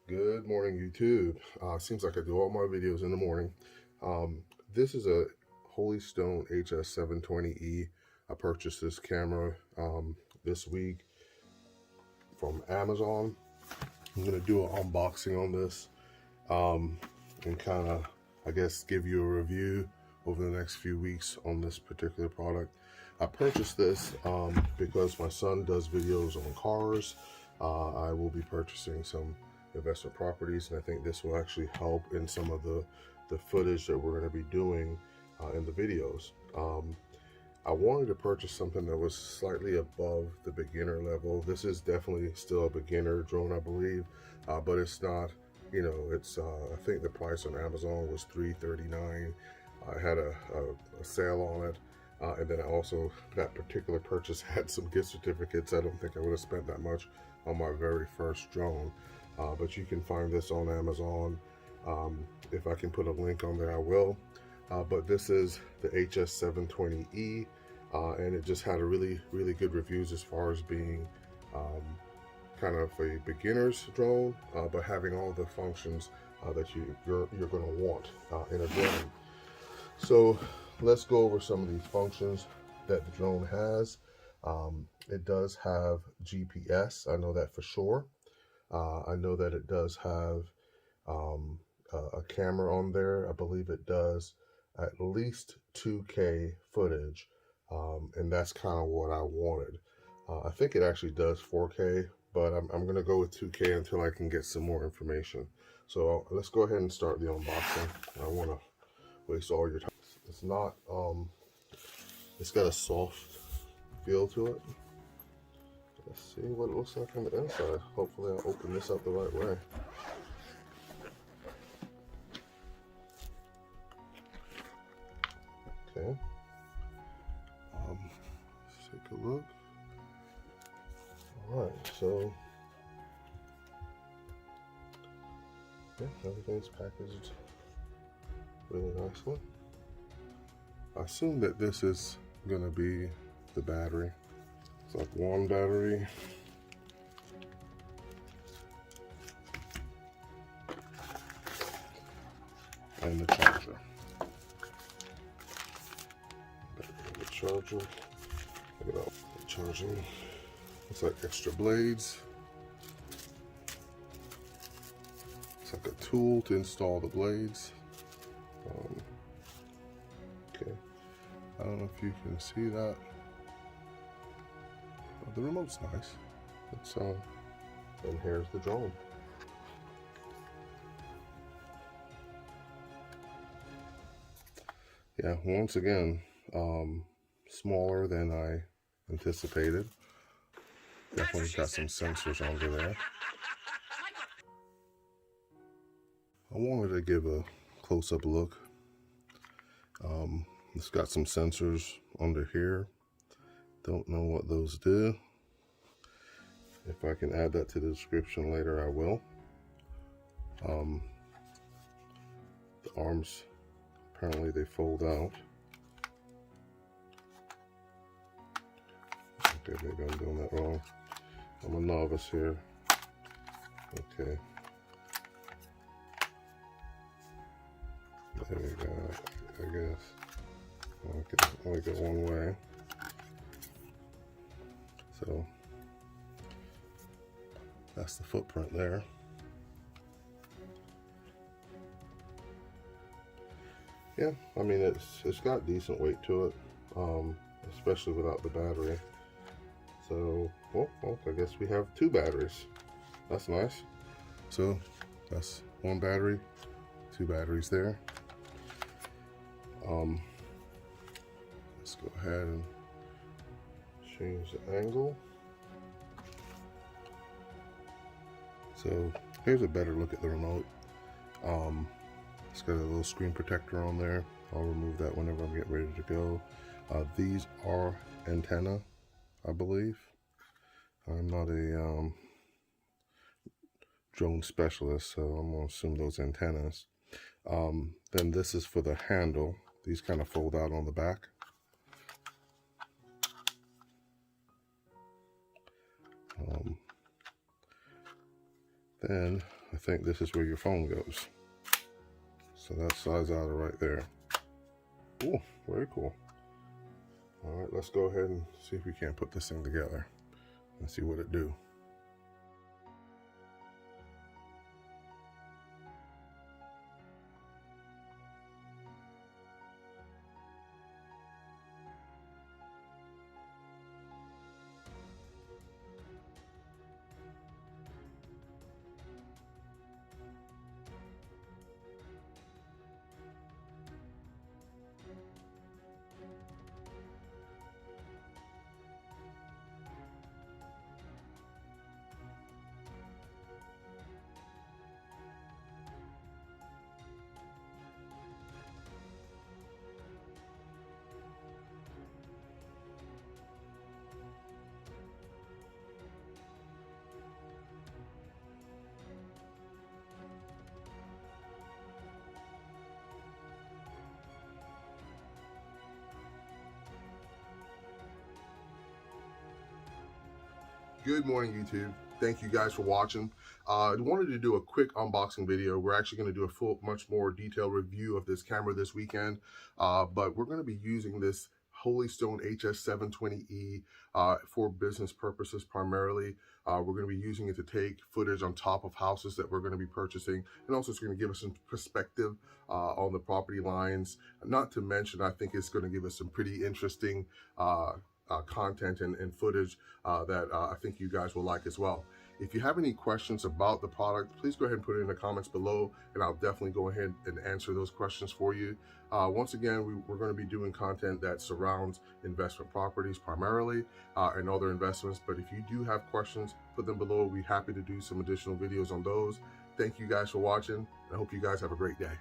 Good morning, YouTube. Seems like I do all my videos in the morning. This is a Holy Stone HS720E. I purchased this camera this week from Amazon. I'm going to do an unboxing on this and kind of, I guess, give you a review over the next few weeks on this particular product. I purchased this because my son does videos on cars. I will be purchasing some investment properties, and I think this will actually help in some of the footage that we're going to be doing in the videos. I wanted to purchase something that was slightly above the beginner level. This is definitely still a beginner drone, I believe, but it's not, you know, it's I think the price on Amazon was $339. I had a sale on it, and then I also, that particular purchase had some gift certificates. I don't think I would have spent that much on my very first drone, but you can find this on Amazon. If I can put a link on there, I will. But this is the HS720E, and it just had a really good reviews as far as being kind of a beginner's drone, but having all the functions that you're going to want in a drone. So let's go over some of these functions that the drone has. It does have GPS, I know that for sure. I know that it does have a camera on there. I believe it does at least 2K footage, and that's kind of what I wanted. I think it actually does 4K, but I'm going to go with 2K until I can get some more information. So let's go ahead and start the unboxing. I don't want to waste all your time. It's not, it's got a soft feel to it. Let's see what it looks like on the inside. Hopefully I'll open this up the right way. Okay. Let's take a look. Alright, so yeah, everything's packaged really nicely. I assume that this is gonna be the battery. It's like one battery. And the charger. The charger. Look at that. The charging. It's like extra blades. It's like a tool to install the blades. Okay. I don't know if you can see that. Oh, the remote's nice. It's and here's the drone. Yeah, once again, smaller than I anticipated. Definitely got some sensors under there. I wanted to give a close-up look. It's got some sensors under here. Don't know what those do. If I can add that to the description later, I will. The arms, apparently they fold out. Okay, maybe I'm doing that wrong. I'm a novice here. Okay. There we go, I guess. I only go one way. So that's the footprint there. Yeah, I mean it's got decent weight to it, especially without the battery. So well, I guess we have two batteries. That's nice. So that's one battery, two batteries there. Let's go ahead and change the angle. So here's a better look at the remote. It's got a little screen protector on there. I'll remove that whenever I'm getting ready to go. These are antenna, I believe. I'm not a drone specialist, so I'm gonna assume those antennas. Then this is for the handle. These kind of fold out on the back. Then I think this is where your phone goes. So that slides out of right there. Oh, very cool. All right, let's go ahead and see if we can't put this thing together and see what it do. Good morning, YouTube. Thank you guys for watching. I wanted to do a quick unboxing video. We're actually going to do a full, much more detailed review of this camera this weekend, but we're going to be using this Holy Stone HS720E for business purposes primarily. We're going to be using it to take footage on top of houses that we're going to be purchasing, and also it's going to give us some perspective on the property lines. Not to mention, I think it's going to give us some pretty interesting content and footage that I think you guys will like as well. If you have any questions about the product, please go ahead and put it in the comments below, and I'll definitely go ahead and answer those questions for you. Once again, we're going to be doing content that surrounds investment properties primarily and other investments, but if you do have questions, put them below. We'll be happy to do some additional videos on those. Thank you guys for watching, and I hope you guys have a great day.